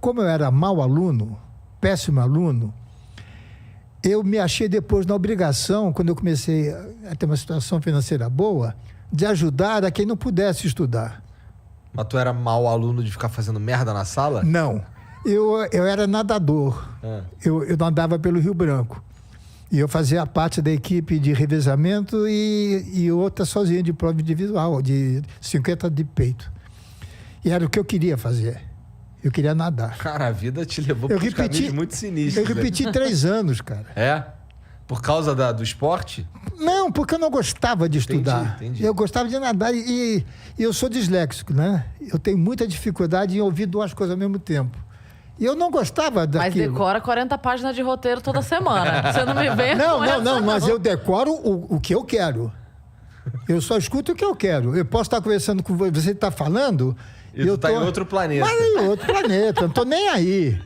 como eu era mau aluno, péssimo aluno, eu me achei depois na obrigação, quando eu comecei a ter uma situação financeira boa, de ajudar a quem não pudesse estudar. Mas tu era mau aluno de ficar fazendo merda na sala? Não. Eu era nadador. Eu nadava pelo Rio Branco. E eu fazia parte da equipe de revezamento e outra sozinha de prova individual, de 50 de peito. E era o que eu queria fazer. Eu queria nadar. Cara, a vida te levou por uns caminhos muito sinistros. Eu repeti 3 anos, cara. É? Por causa do esporte? Não, porque eu não gostava de estudar. Entendi. Eu gostava de nadar e eu sou disléxico, né? Eu tenho muita dificuldade em ouvir 2 coisas ao mesmo tempo. E eu não gostava daquilo. Mas decora 40 páginas de roteiro toda semana. Você não me vê Não, mas eu decoro o que eu quero. Eu só escuto o que eu quero. Eu posso estar conversando com você, está falando... E tu tá em outro planeta. Mas em outro planeta, não tô nem aí.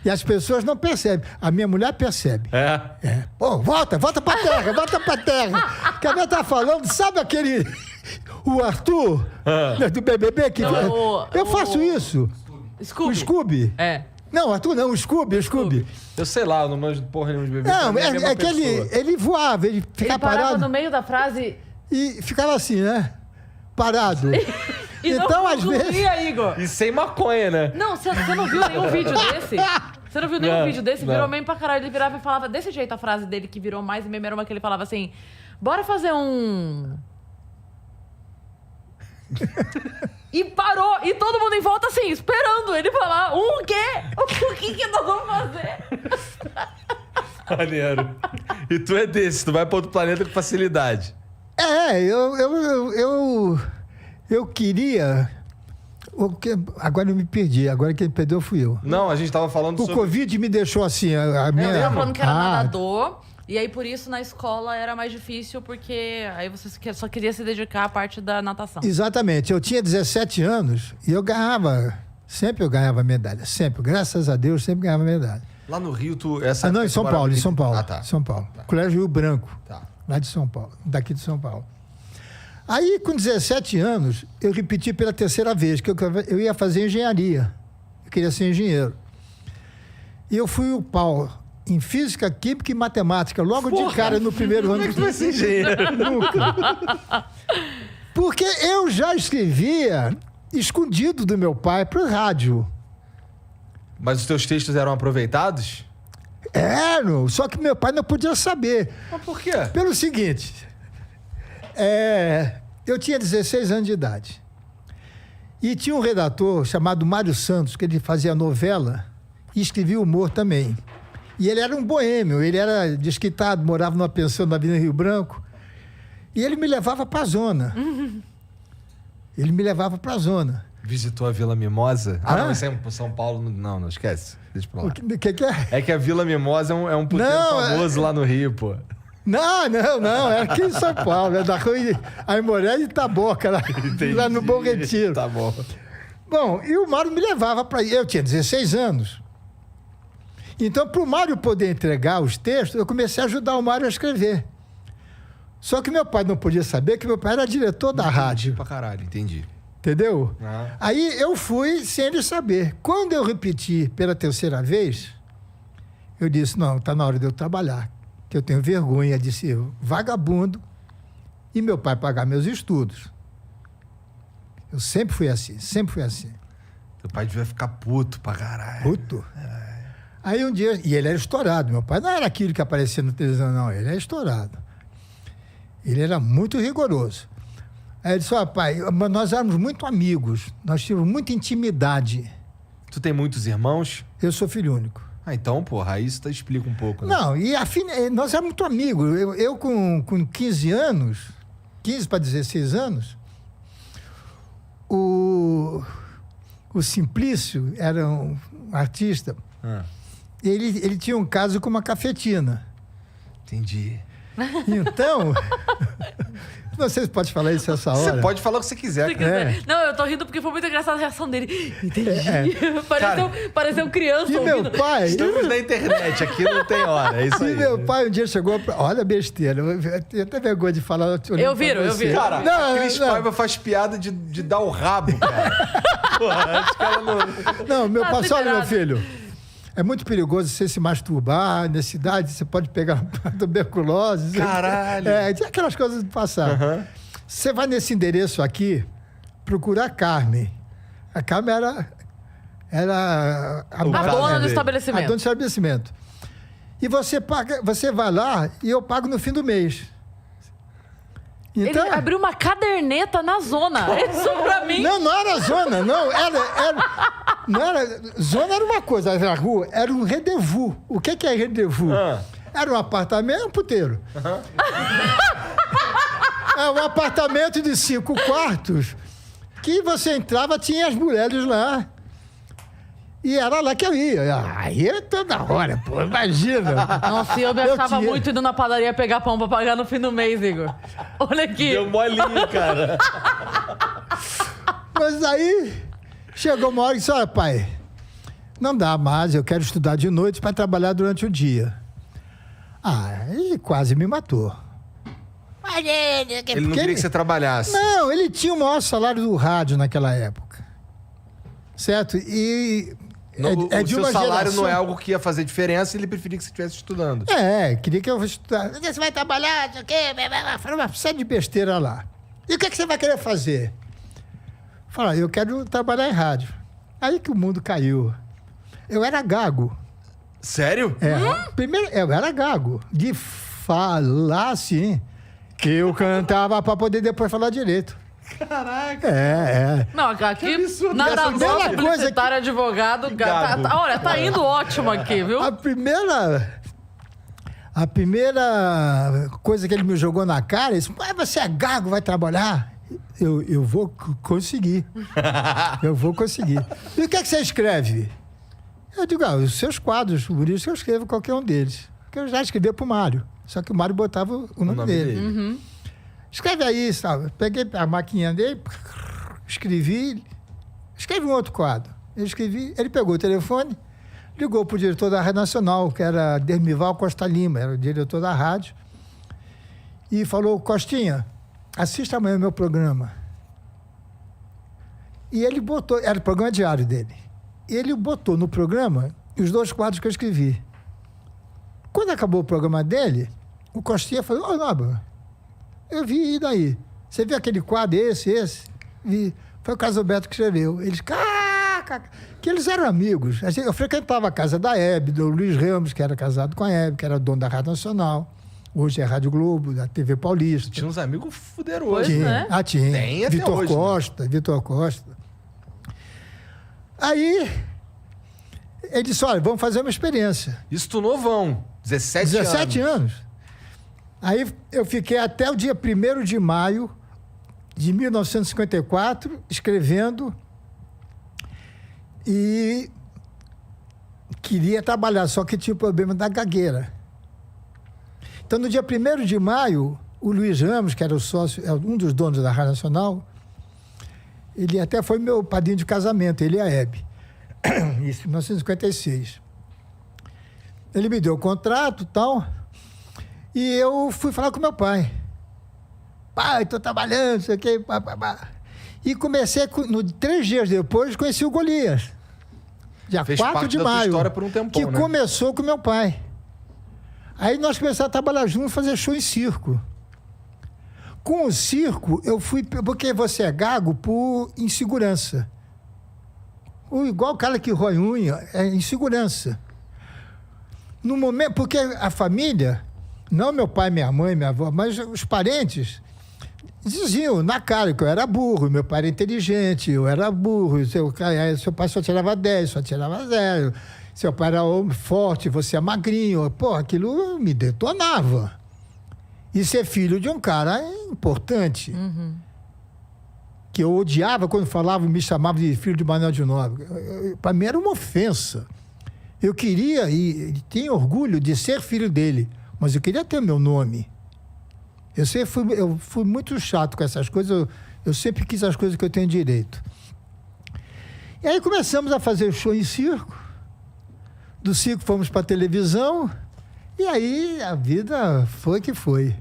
E as pessoas não percebem. A minha mulher percebe. É. Pô, volta pra terra, volta pra terra. Que a minha tá falando, sabe aquele... O Arthur, do BBB, que... Não, eu faço isso. Scooby. O Scooby. É. Não, Arthur não, o Scooby. Eu sei lá, eu não manjo porra nenhuma de bebê. Não, é que ele voava, ele ficava Ele parava parado. no meio da frase... E ficava assim, né? Parado. E Então, não às vezes... concluía, Igor. E sem maconha, né? Não, você não viu nenhum vídeo desse? Você não viu nenhum vídeo desse? Não. Virou meme pra caralho. Ele virava e falava... Desse jeito, a frase dele que virou mais meme era uma que ele falava assim... Bora fazer um... E parou. E todo mundo em volta assim, esperando ele falar... O quê? O que nós vamos fazer? Maneiro. E tu é desse, tu vai pra outro planeta com facilidade. Eu queria... Agora eu me perdi. Agora quem perdeu fui eu. Não, a gente tava falando O sobre... Covid me deixou assim, a minha... Eu tava falando que era nadador. E aí, por isso, na escola era mais difícil, porque aí você só queria se dedicar à parte da natação. Exatamente. Eu tinha 17 anos e eu ganhava... Sempre eu ganhava medalha. Sempre. Graças a Deus, sempre ganhava medalha. Lá no Rio, tu... Não, em São Paulo, em São Paulo. Ah, tá. São Paulo. Tá. Colégio Rio Branco. Tá. Lá de São Paulo. Daqui de São Paulo. Aí, com 17 anos, eu repeti pela 3ª vez que eu ia fazer engenharia. Eu queria ser engenheiro. E eu fui o pau em física, química e matemática, logo de cara no primeiro ano. Como é que tu vai ser engenheiro? Nunca. Porque eu já escrevia escondido do meu pai para o rádio. Mas os teus textos eram aproveitados? Eram, só que meu pai não podia saber. Mas por quê? Pelo seguinte, eu tinha 16 anos de idade. E tinha um redator chamado Mário Santos, que ele fazia novela e escrevia humor também. E ele era um boêmio, ele era desquitado, morava numa pensão na Avenida Rio Branco. E ele me levava para a zona. Ele me levava para a zona. Visitou a Vila Mimosa? Ah, Ah? não, isso é em São Paulo. Não, esquece. Deixa pra lá. O que é? É que a Vila Mimosa é um puteiro Não, famoso lá no Rio, pô. Não, é aqui em São Paulo, é da rua Aimoré de Itaboca, lá no Bom Retiro. Tá bom. Bom, e o Mário me levava para ir. Eu tinha 16 anos. Então, para o Mário poder entregar os textos, eu comecei a ajudar o Mário a escrever. Só que meu pai não podia saber que meu pai era diretor da rádio. Pra caralho, entendi. Entendeu? Ah. Aí eu fui sem ele saber. Quando eu repeti pela 3ª vez, eu disse, não, está na hora de eu trabalhar. Que eu tenho vergonha de ser vagabundo e meu pai pagar meus estudos. Eu sempre fui assim, sempre fui assim. Teu pai devia ficar puto pra caralho. Puto. Aí um dia, e ele era estourado, meu pai não era aquilo que aparecia na televisão, não, ele era estourado. Ele era muito rigoroso. Aí ele disse, ó, pai, nós éramos muito amigos, nós tínhamos muita intimidade. Tu tem muitos irmãos? Eu sou filho único. Ah, então, porra, aí isso explica um pouco, né? Não, e nós éramos muito amigos. Eu com 15 anos, 15 para 16 anos, o Simplício era um artista, ele tinha um caso com uma cafetina. Entendi. Então, Não sei se pode falar isso essa hora. Você pode falar o que você quiser. Se quiser. É. Não, eu tô rindo porque foi muito engraçada a reação dele. Entendi. Cara, pareceu criança E ouvindo. meu pai... Estamos na internet, aqui não tem hora. É isso E aí. meu pai um dia chegou... Olha a besteira. Eu tenho até vergonha de falar. Eu viro. Cara, Não, a Cris não. Paiva faz piada de dar o rabo, cara. Porra, acho que ela não... Não, meu Tá pai, olha, meu liberado. filho. É muito perigoso você se masturbar nessa idade, você pode pegar tuberculose. Caralho. Tinha aquelas coisas do passado. Você vai nesse endereço aqui, procurar a Carmen. A Carmen era O A caso dona do dele. a estabelecimento. dona do estabelecimento. E você vai lá e eu pago no fim do mês. Então, Ele abriu uma caderneta na zona. Isso pra mim. não era zona, não. Não era. Zona era uma coisa, era rua, era um rendezvous. O que é rendezvous? Era um apartamento, um puteiro. É um apartamento de 5 quartos que você entrava, tinha as mulheres lá. E era lá que eu ia. Aí é toda hora, pô, imagina. Nossa, eu me Eu achava tinha- muito indo na padaria pegar pão pra pagar no fim do mês, Igor. Olha aqui. Deu molinho, cara. Mas aí chegou uma hora e disse: olha, pai, não dá mais, eu quero estudar de noite para trabalhar durante o dia. Ele quase me matou. Ele não queria que você trabalhasse. Não, ele tinha o maior salário do rádio naquela época. Certo? E Não, é o de seu uma salário geração... não é algo que ia fazer diferença e ele preferia que você estivesse estudando. Queria que eu estudasse. Você vai trabalhar, não sei o quê, falou uma série de besteira lá. E o que você vai querer fazer? Falei: eu quero trabalhar em rádio. Aí que o mundo caiu. Eu era gago. Sério? Primeiro, eu era gago. De falar assim, que eu cantava para poder depois falar direito. Caraca. Não, aqui, absurdo. nadador, Essa coisa publicitário, advogado. Olha, tá indo ótimo aqui, viu? A primeira coisa que ele me jogou na cara, ele disse: você é gago, vai trabalhar? Eu vou conseguir. Eu vou conseguir. E o que é que você escreve? Eu digo: os seus quadros, por isso eu escrevo qualquer um deles. Porque eu já escrevi pro Mário. Só que o Mário botava o nome dele. Escreve aí, sabe? Peguei a maquininha dele, escrevi um outro quadro. Ele pegou o telefone, ligou para o diretor da Rádio Nacional, que era Dermival Costa Lima, era o diretor da rádio, e falou: Costinha, assista amanhã o meu programa. E ele botou, era o programa diário dele, ele botou no programa os 2 quadros que eu escrevi. Quando acabou o programa dele, o Costinha falou: Noba, eu vi, e daí? Você viu aquele quadro, esse? Vi. Foi o Casalberto que escreveu. Eles, que eles eram amigos. Eu frequentava a casa da Hebe, do Luiz Ramos, que era casado com a Hebe, que era dono da Rádio Nacional. Hoje é a Rádio Globo, da TV Paulista. Tinha uns amigos fuderosos. Pois, né? Tinha. Tem até Vitor hoje, Costa, Vitor Costa. Aí, ele disse: olha, vamos fazer uma experiência. Isso tu novão. 17 anos. Aí eu fiquei até o dia 1º de maio de 1954 escrevendo e queria trabalhar, só que tinha o problema da gagueira. Então, no dia 1º de maio, o Luiz Ramos, que era o sócio, um dos donos da Rádio Nacional, ele até foi meu padrinho de casamento, ele e a Hebe. Isso em 1956. Ele me deu o contrato e tal, e eu fui falar com meu pai. Pai, estou trabalhando, não sei o quê. E comecei, 3 dias depois, conheci o Golias. Dia Fez 4 parte de da tua maio. história por um tempão, que né? começou com meu pai. Aí nós começamos a trabalhar juntos, fazer show em circo. Com o circo, eu fui... Porque você é gago por insegurança. Igual o cara que rói unha, é insegurança. No momento... Porque a família, não meu pai, minha mãe, minha avó, mas os parentes diziam na cara que eu era burro, meu pai era inteligente, eu era burro, seu pai só tirava 10, só tirava 0. Seu pai era homem forte, você é magrinho. Pô, aquilo me detonava. E ser filho de um cara importante. Que eu odiava quando falavam, me chamavam de filho de Manuel de Nóbrega. Para mim era uma ofensa. Eu queria, e tenho orgulho de ser filho dele, mas eu queria ter meu nome. Eu fui muito chato com essas coisas, eu sempre quis as coisas que eu tenho direito. E aí começamos a fazer show em circo, do circo fomos para a televisão, e aí a vida foi que foi.